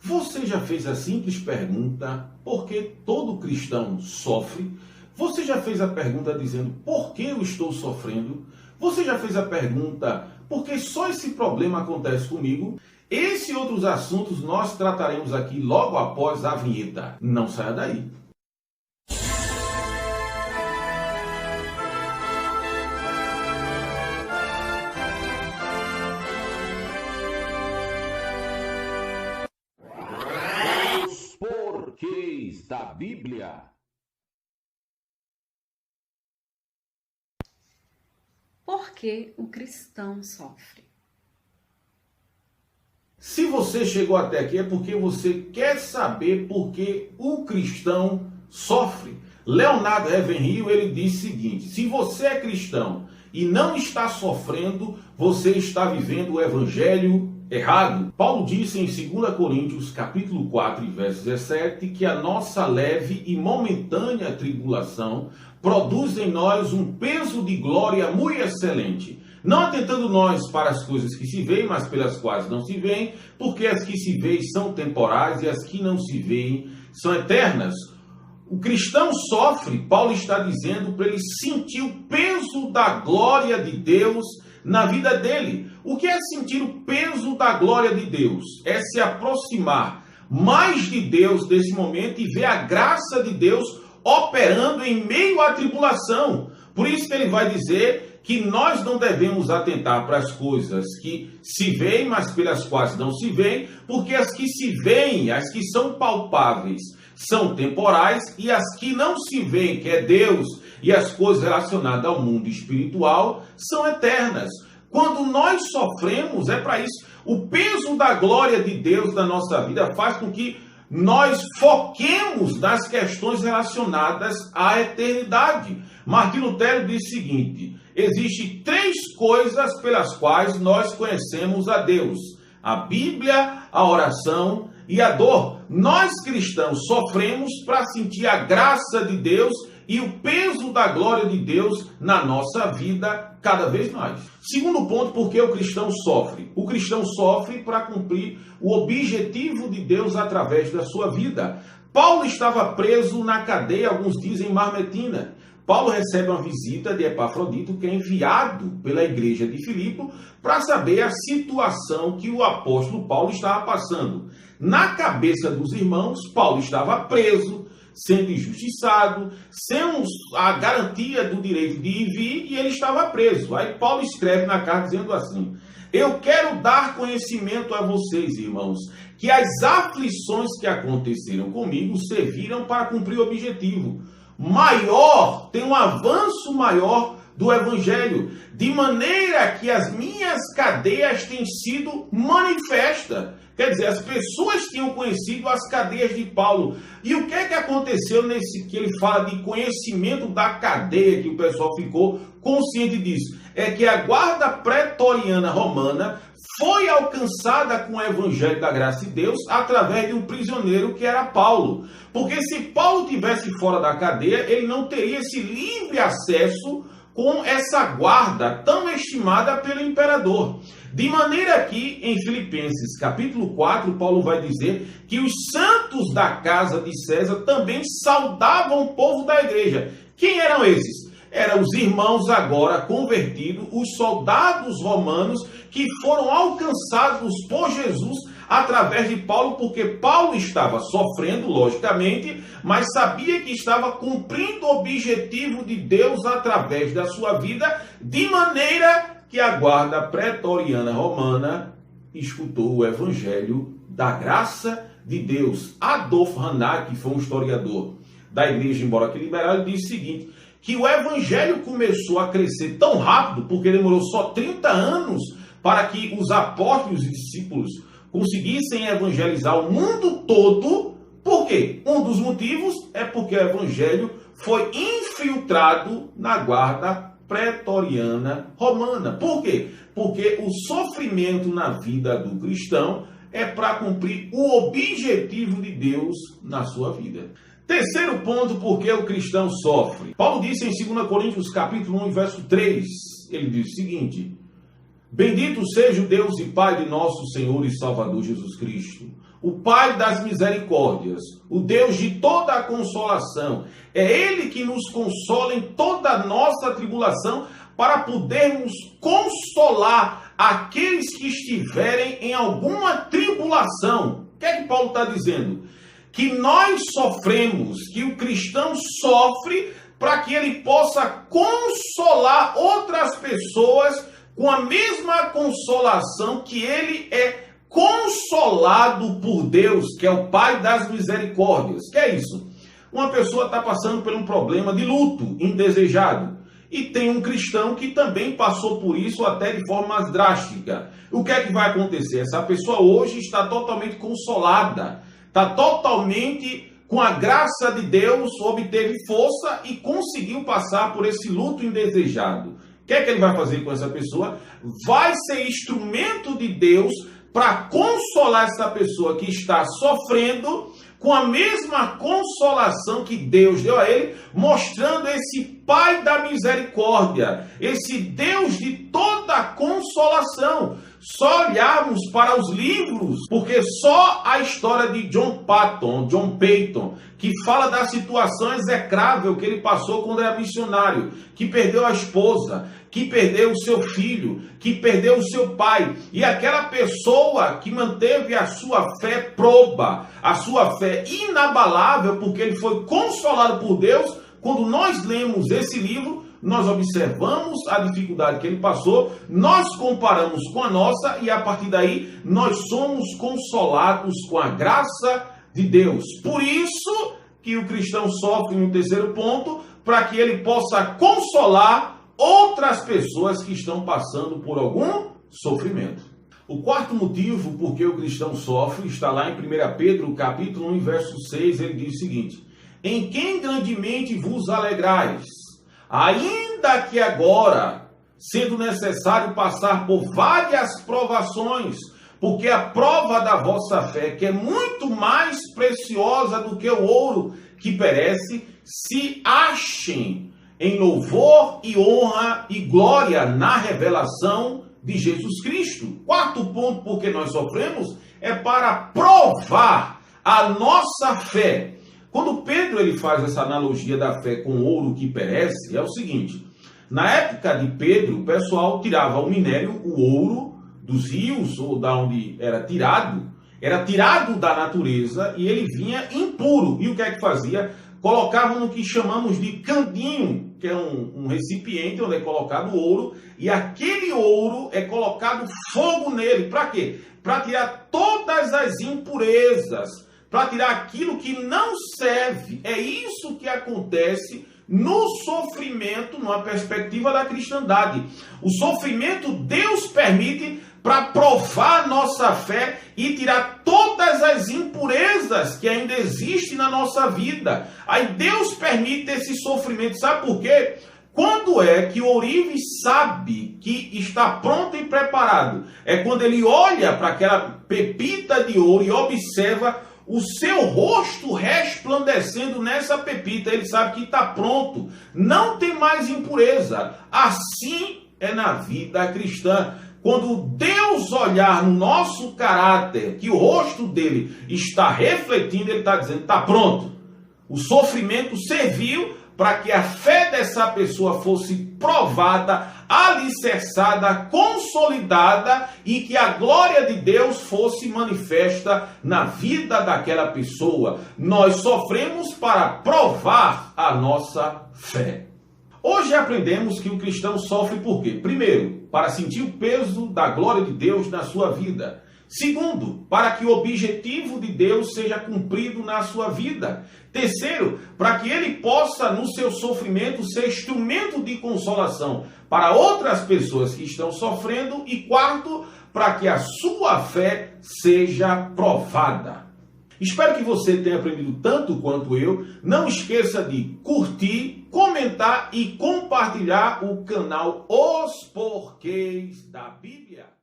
Você já fez a simples pergunta, por que todo cristão sofre? Você já fez a pergunta dizendo, por que eu estou sofrendo? Você já fez a pergunta, por que só esse problema acontece comigo? Esse e outros assuntos nós trataremos aqui logo após a vinheta. Não saia daí. Os porquês da Bíblia. Por que o cristão sofre? Se você chegou até aqui é porque você quer saber por que o cristão sofre. Leonardo Ravenhill, ele diz o seguinte: se você é cristão e não está sofrendo, você está vivendo o evangelho errado. Paulo disse em 2 Coríntios, capítulo 4, verso 17, que a nossa leve e momentânea tribulação produz em nós um peso de glória muito excelente, não atentando nós para as coisas que se veem, mas pelas quais não se veem, porque as que se veem são temporais e as que não se veem são eternas. O cristão sofre, Paulo está dizendo, para ele sentir o peso da glória de Deus na vida dele. O que é sentir o peso da glória de Deus? É se aproximar mais de Deus nesse momento e ver a graça de Deus operando em meio à tribulação. Por isso que ele vai dizer que nós não devemos atentar para as coisas que se veem, mas pelas quais não se veem, porque as que se veem, as que são palpáveis, são temporais, e as que não se veem, que é Deus e as coisas relacionadas ao mundo espiritual, são eternas. Quando nós sofremos, é para isso. O peso da glória de Deus na nossa vida faz com que nós foquemos nas questões relacionadas à eternidade. Martim Lutero diz o seguinte: existem 3 coisas pelas quais nós conhecemos a Deus: a Bíblia, a oração e a dor. Nós cristãos sofremos para sentir a graça de Deus e o peso da glória de Deus na nossa vida cada vez mais. Segundo ponto, por que o cristão sofre? O cristão sofre para cumprir o objetivo de Deus através da sua vida. Paulo estava preso na cadeia, alguns dizem Marmetina. Paulo recebe uma visita de Epafrodito, que é enviado pela igreja de Filipe, para saber a situação que o apóstolo Paulo estava passando. Na cabeça dos irmãos, Paulo estava preso, sendo injustiçado, sem a garantia do direito de ir e vir, e ele estava preso. Aí Paulo escreve na carta dizendo assim: eu quero dar conhecimento a vocês, irmãos, que as aflições que aconteceram comigo serviram para cumprir o objetivo maior, tem um avanço maior do evangelho, de maneira que as minhas cadeias têm sido manifestas. Quer dizer, as pessoas tinham conhecido as cadeias de Paulo. E o que é que aconteceu nesse que ele fala de conhecimento da cadeia, que o pessoal ficou consciente disso? É que a guarda pretoriana romana foi alcançada com o evangelho da graça de Deus através de um prisioneiro que era Paulo. Porque se Paulo tivesse fora da cadeia, ele não teria esse livre acesso com essa guarda tão estimada pelo imperador. De maneira que, em Filipenses capítulo 4, Paulo vai dizer que os santos da casa de César também saudavam o povo da igreja. Quem eram esses? Eram os irmãos agora convertidos, os soldados romanos que foram alcançados por Jesus através de Paulo, porque Paulo estava sofrendo, logicamente, mas sabia que estava cumprindo o objetivo de Deus através da sua vida, de maneira que a guarda pretoriana romana escutou o evangelho da graça de Deus. Adolf Hannah, que foi um historiador da igreja, embora que liberal, ele disse o seguinte: que o evangelho começou a crescer tão rápido, porque demorou só 30 anos para que os apóstolos e discípulos conseguissem evangelizar o mundo todo. Por quê? Um dos motivos é porque o evangelho foi infiltrado na guarda pretoriana romana. Por quê? Porque o sofrimento na vida do cristão é para cumprir o objetivo de Deus na sua vida. Terceiro ponto, por que o cristão sofre. Paulo disse em 2 Coríntios capítulo 1, verso 3, ele diz o seguinte: bendito seja o Deus e Pai de nosso Senhor e Salvador Jesus Cristo, o Pai das misericórdias, o Deus de toda a consolação. É Ele que nos consola em toda a nossa tribulação, para podermos consolar aqueles que estiverem em alguma tribulação. O que é que Paulo está dizendo? Que nós sofremos, que o cristão sofre para que ele possa consolar outras pessoas com a mesma consolação que ele é consolado por Deus, que é o Pai das misericórdias. Que é isso? Uma pessoa está passando por um problema de luto indesejado. E tem um cristão que também passou por isso até de forma mais drástica. O que é que vai acontecer? Essa pessoa hoje está totalmente consolada, está totalmente com a graça de Deus, obteve força e conseguiu passar por esse luto indesejado. O que é que ele vai fazer com essa pessoa? Vai ser instrumento de Deus para consolar essa pessoa que está sofrendo com a mesma consolação que Deus deu a ele, mostrando esse Pai da misericórdia, esse Deus de toda a consolação. Só olharmos para os livros, porque só a história de John Peyton, que fala da situação execrável que ele passou quando era missionário, que perdeu a esposa, que perdeu o seu filho, que perdeu o seu pai, e aquela pessoa que manteve a sua fé proba, a sua fé inabalável, porque ele foi consolado por Deus. Quando nós lemos esse livro, nós observamos a dificuldade que ele passou, nós comparamos com a nossa e a partir daí nós somos consolados com a graça de Deus. Por isso que o cristão sofre no terceiro ponto, para que ele possa consolar outras pessoas que estão passando por algum sofrimento. O quarto motivo por que o cristão sofre está lá em 1 Pedro, capítulo 1, verso 6, ele diz o seguinte: em quem grandemente vos alegrais, ainda que agora, sendo necessário passar por várias provações, porque a prova da vossa fé, que é muito mais preciosa do que o ouro que perece, se achem em louvor e honra e glória na revelação de Jesus Cristo. Quarto ponto por que nós sofremos é para provar a nossa fé. Quando Pedro ele faz essa analogia da fé com ouro que perece, é o seguinte: na época de Pedro, o pessoal tirava o minério, o ouro, dos rios ou da onde era tirado da natureza e ele vinha impuro. E o que é que fazia? Colocavam no que chamamos de candinho, que é um recipiente onde é colocado ouro, e aquele ouro é colocado fogo nele. Para quê? Para tirar todas as impurezas, para tirar aquilo que não serve. É isso que acontece no sofrimento, numa perspectiva da cristandade. O sofrimento Deus permite para provar a nossa fé e tirar todas as impurezas que ainda existem na nossa vida. Aí Deus permite esse sofrimento. Sabe por quê? Quando é que o ourive sabe que está pronto e preparado? É quando ele olha para aquela pepita de ouro e observa o seu rosto resplandecendo nessa pepita. Ele sabe que está pronto, não tem mais impureza. Assim é na vida cristã. Quando Deus olhar no nosso caráter, que o rosto dele está refletindo, ele está dizendo, está pronto. O sofrimento serviu para que a fé dessa pessoa fosse provada, alicerçada, consolidada e que a glória de Deus fosse manifesta na vida daquela pessoa. Nós sofremos para provar a nossa fé. Hoje aprendemos que o cristão sofre por quê? Primeiro, para sentir o peso da glória de Deus na sua vida. Segundo, para que o objetivo de Deus seja cumprido na sua vida. Terceiro, para que ele possa, no seu sofrimento, ser instrumento de consolação para outras pessoas que estão sofrendo. E quarto, para que a sua fé seja provada. Espero que você tenha aprendido tanto quanto eu. Não esqueça de curtir, comentar e compartilhar o canal Os Porquês da Bíblia.